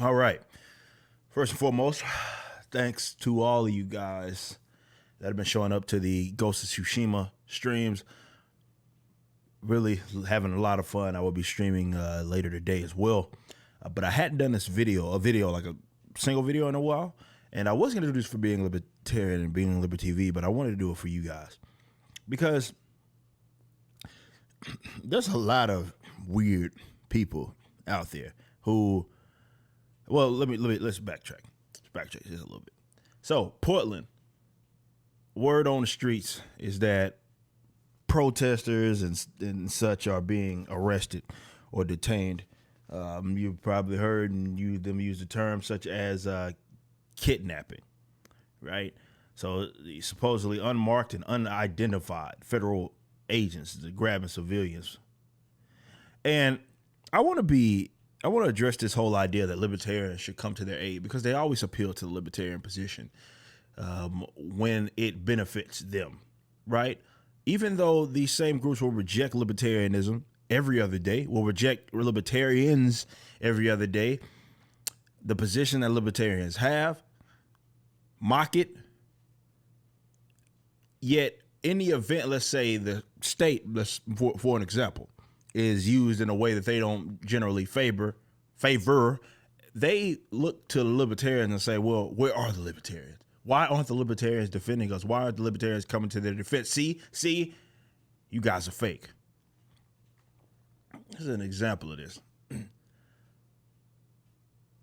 All right. First and foremost, thanks to all of you guys that have been showing up to the Ghost of Tsushima streams. Really having a lot of fun. I will be streaming later today as well. But I hadn't done this video, like a single video in a while. And I was going to do this for being libertarian and being Liber TV, but I wanted to do it for you guys. Because there's a lot of weird people out there who, well, let's backtrack. Let's backtrack just a little bit. So, Portland, word on the streets is that protesters and such are being arrested or detained. You've probably heard them use the term such as kidnapping, right? So supposedly unmarked and unidentified federal agents grabbing civilians. And I want to address this whole idea that libertarians should come to their aid, because they always appeal to the libertarian position when it benefits them, right? Even though these same groups will reject libertarianism every other day, will reject libertarians every other day, the position that libertarians have, mock it. Yet in the event, let's say the state, for an example, is used in a way that they don't generally favor, they look to the libertarians and say, well, where are the libertarians? Why aren't the libertarians defending us? Why aren't the libertarians coming to their defense? See, you guys are fake. This is an example of this.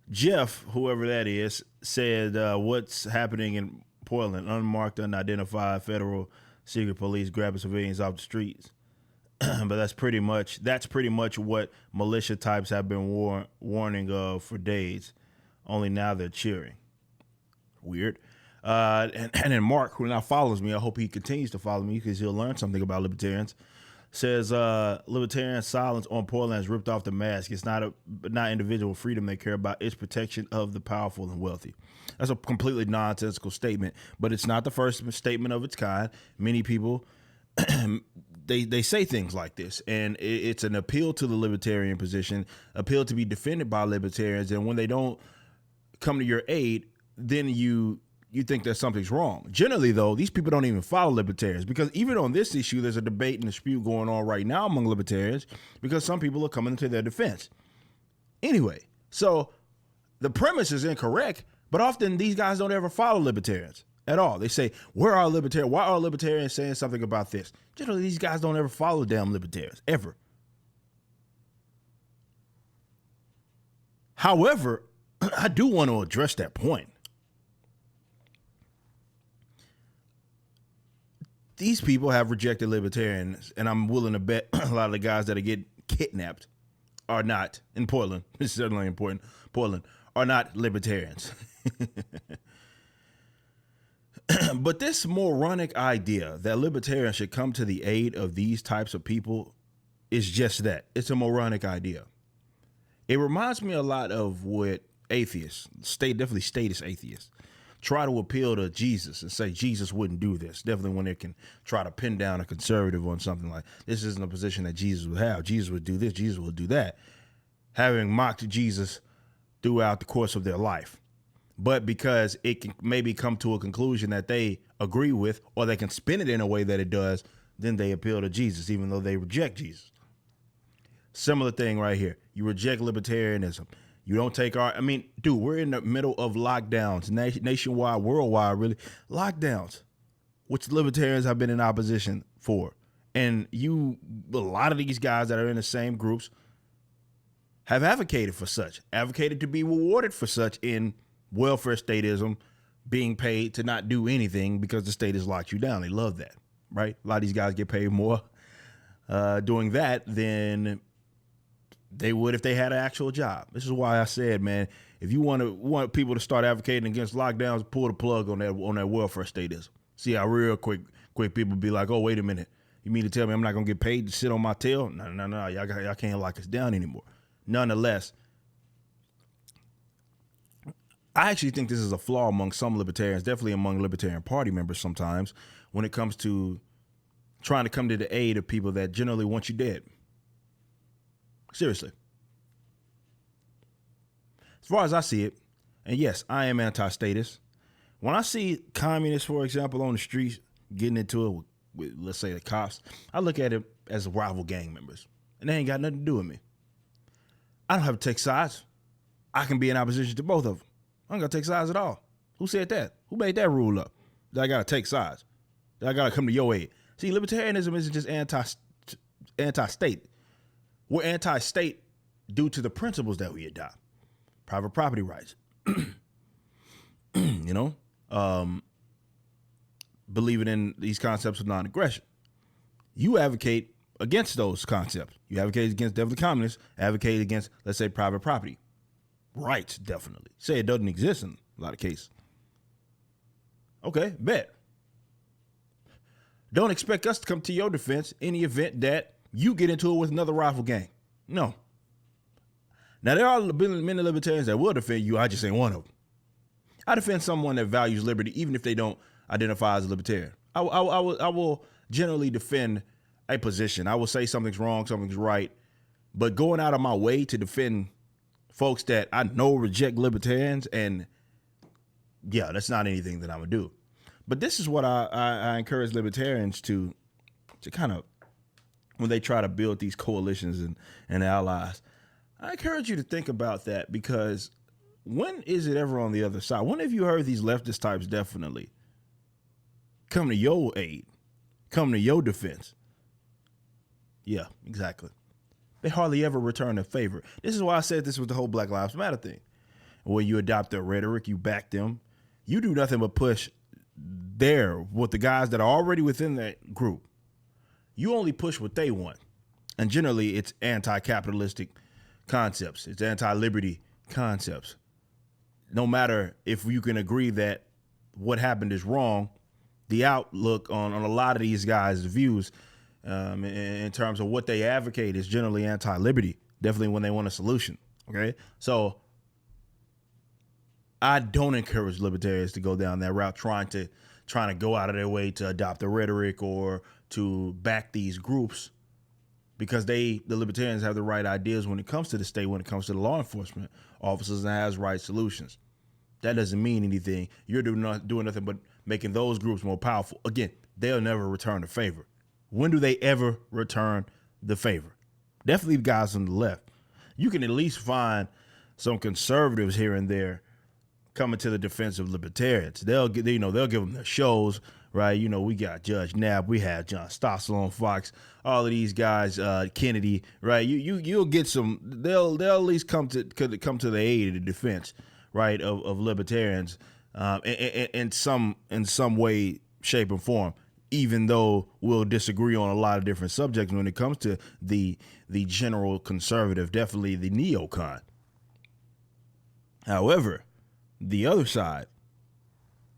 Jeff, whoever that is, said what's happening in Portland, unmarked, unidentified federal secret police grabbing civilians off the streets. But that's pretty much what militia types have been warning of for days. Only now they're cheering. Weird. And then Mark, who now follows me, I hope he continues to follow me because he'll learn something about libertarians, says libertarian silence on Portland has ripped off the mask. It's not individual freedom they care about. It's protection of the powerful and wealthy. That's a completely nonsensical statement, but it's not the first statement of its kind. Many people, they say things like this, and it's an appeal to the libertarian position, appeal to be defended by libertarians, and when they don't come to your aid, then you think that something's wrong. Generally, though, these people don't even follow libertarians, because even on this issue, there's a debate and dispute going on right now among libertarians because some people are coming to their defense. Anyway, so the premise is incorrect, but often these guys don't ever follow libertarians at all. They say, where are libertarians? Why are libertarians saying something about this? Generally, these guys don't ever follow damn libertarians, ever. However, I do want to address that point. These people have rejected libertarians, and I'm willing to bet a lot of the guys that get kidnapped are not, in Portland, it's certainly important, Portland, are not libertarians. But this moronic idea that libertarians should come to the aid of these types of people is just that. It's a moronic idea. It reminds me a lot of what atheists, definitely statist atheists, try to appeal to Jesus and say Jesus wouldn't do this. Definitely when they can try to pin down a conservative on something like this isn't a position that Jesus would have. Jesus would do this, Jesus would do that. Having mocked Jesus throughout the course of their life. But because it can maybe come to a conclusion that they agree with, or they can spin it in a way that it does, then they appeal to Jesus, even though they reject Jesus. Similar thing right here. You reject libertarianism. You don't take dude, we're in the middle of lockdowns, nationwide, worldwide, really. Lockdowns, which libertarians have been in opposition for. And a lot of these guys that are in the same groups have advocated for such, advocated to be rewarded for such in welfare statism, being paid to not do anything because the state has locked you down. They love that, right? A lot of these guys get paid more doing that than they would if they had an actual job. This is why I said, man, if you want people to start advocating against lockdowns, pull the plug on that welfare statism. See how real quick people be like, oh, wait a minute. You mean to tell me I'm not going to get paid to sit on my tail? No. Y'all can't lock us down anymore. Nonetheless, I actually think this is a flaw among some libertarians, definitely among Libertarian Party members sometimes, when it comes to trying to come to the aid of people that generally want you dead. Seriously. As far as I see it, and yes, I am anti-statist. When I see communists, for example, on the streets getting into it with let's say, the cops, I look at it as rival gang members, and they ain't got nothing to do with me. I don't have to take sides. I can be in opposition to both of them. I don't got to take sides at all. Who said that? Who made that rule up? That I got to take sides? That I got to come to your aid? See, libertarianism isn't just anti-state. We're anti-state due to the principles that we adopt. Private property rights. You know? Believing in these concepts of non-aggression. You advocate against those concepts. You advocate against definitely communists, advocate against, let's say, private property rights, definitely. Say it doesn't exist in a lot of cases. Okay, bet. Don't expect us to come to your defense in the event that you get into it with another rival gang. No. Now, there are many libertarians that will defend you. I just ain't one of them. I defend someone that values liberty, even if they don't identify as a libertarian. I will generally defend a position. I will say something's wrong, something's right, but going out of my way to defend folks that I know reject libertarians, and yeah, that's not anything that I'm gonna do. But this is what I encourage libertarians to kind of, when they try to build these coalitions and allies, I encourage you to think about that, because when is it ever on the other side? When have you heard these leftist types definitely come to your aid, come to your defense? Yeah, exactly. They hardly ever return a favor. This is why I said this was the whole Black Lives Matter thing, where you adopt their rhetoric, you back them. You do nothing but push with the guys that are already within that group. You only push what they want. And generally, it's anti-capitalistic concepts. It's anti-liberty concepts. No matter if you can agree that what happened is wrong, the outlook on a lot of these guys' views in terms of what they advocate is generally anti-liberty, definitely when they want a solution. Okay, so I don't encourage libertarians to go down that route, trying to go out of their way to adopt a rhetoric or to back these groups, because the libertarians have the right ideas when it comes to the state, when it comes to the law enforcement officers, and has right solutions. That doesn't mean anything. You're doing nothing but making those groups more powerful. Again, they'll never return the favor. When do they ever return the favor? Definitely guys on the left. You can at least find some conservatives here and there coming to the defense of libertarians. They'll give them their shows, right? You know, we got Judge Knapp, we have John Stossel on Fox, all of these guys, Kennedy, right? You'll get some. They'll at least come to the aid of the defense, right, of libertarians, in some way, shape, or form. Even though we'll disagree on a lot of different subjects when it comes to the general conservative, definitely the neocon. However, the other side,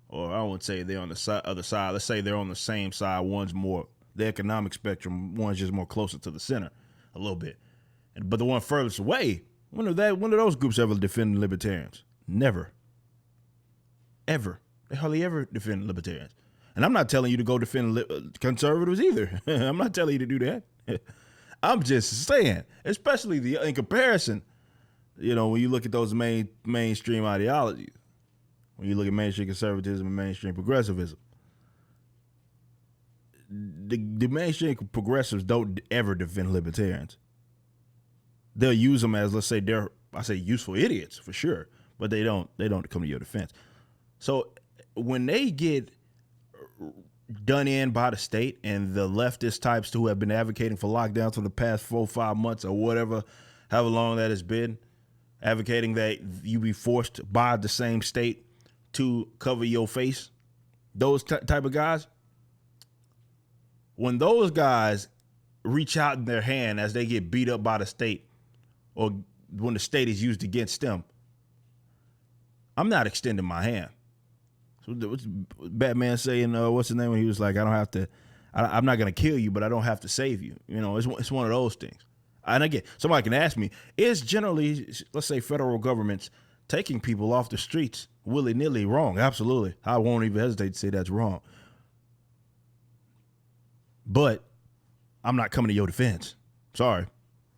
or I won't say they're on the other side, let's say they're on the same side. One's more the economic spectrum, one's just more closer to the center a little bit. But the one furthest away, when of those groups ever defend libertarians? Never. Ever. They hardly ever defend libertarians. And I'm not telling you to go defend conservatives either. I'm not telling you to do that. I'm just saying, especially in comparison, you know, when you look at those mainstream ideologies, when you look at mainstream conservatism and mainstream progressivism, the mainstream progressives don't ever defend libertarians. They'll use them as, let's say, useful idiots for sure, but they don't come to your defense. So when they get done in by the state and the leftist types who have been advocating for lockdowns for the past 4 or 5 months or whatever, however long that has been, advocating that you be forced by the same state to cover your face, those type of guys, when those guys reach out in their hand as they get beat up by the state or when the state is used against them, I'm not extending my hand. What's Batman saying? What's his name? When he was like, I'm not going to kill you, but I don't have to save you. You know, it's one of those things. And again, somebody can ask me, is generally, let's say, federal governments taking people off the streets willy-nilly wrong? Absolutely. I won't even hesitate to say that's wrong. But I'm not coming to your defense. Sorry.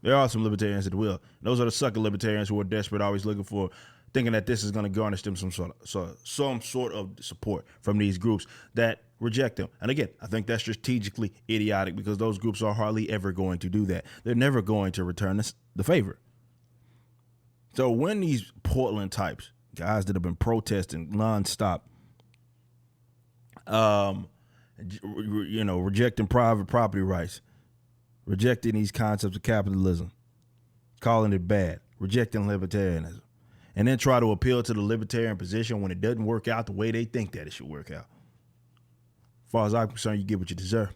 There are some libertarians that will. Those are the sucker libertarians who are desperate, always looking for thinking that this is going to garnish them some sort of support from these groups that reject them. And again, I think that's strategically idiotic because those groups are hardly ever going to do that. They're never going to return the favor. So when these Portland types, guys that have been protesting nonstop, rejecting private property rights, rejecting these concepts of capitalism, calling it bad, rejecting libertarianism, and then try to appeal to the libertarian position when it doesn't work out the way they think that it should work out. As far as I'm concerned, you get what you deserve.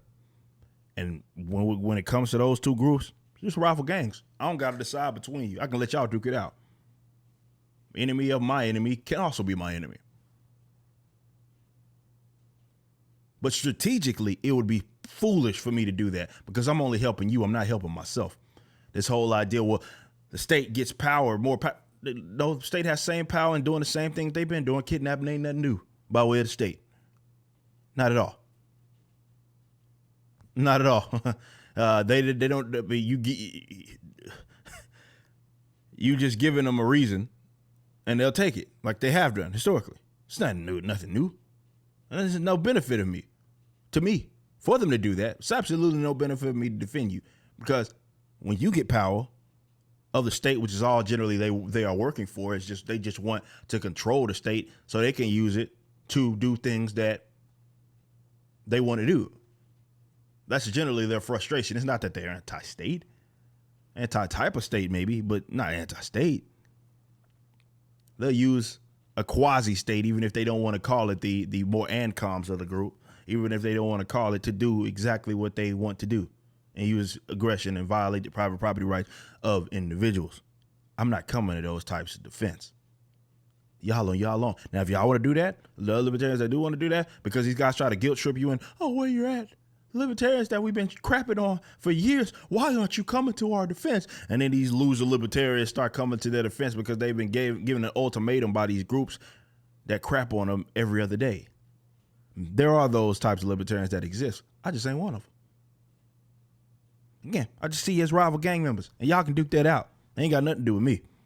And when it comes to those two groups, just rival gangs. I don't got to decide between you. I can let y'all duke it out. Enemy of my enemy can also be my enemy. But strategically, it would be foolish for me to do that because I'm only helping you. I'm not helping myself. This whole idea, well, the state gets power, more power. No, the state has same power and doing the same thing they've been doing. Kidnapping ain't nothing new by way of the state. Not at all. Not at all. They don't. You just giving them a reason, and they'll take it like they have done historically. It's nothing new. And there's no benefit to me for them to do that. It's absolutely no benefit of me to defend you because when you get power of the state, which is all generally they are working for, it's just they just want to control the state so they can use it to do things that they want to do. That's generally their frustration. It's not that they're anti-state, anti-type of state maybe, but not anti-state. They'll use a quasi-state, even if they don't want to call it the more ANCOMs of the group, even if they don't want to call it, to do exactly what they want to do and use aggression and violate the private property rights of individuals. I'm not coming to those types of defense. Y'all on y'all own. Now, if y'all want to do that, the libertarians that do want to do that, because these guys try to guilt trip you in, oh, where you're at? Libertarians that we've been crapping on for years, why aren't you coming to our defense? And then these loser libertarians start coming to their defense because they've been given an ultimatum by these groups that crap on them every other day. There are those types of libertarians that exist. I just ain't one of them. Again, I just see you as rival gang members, and y'all can duke that out. They ain't got nothing to do with me.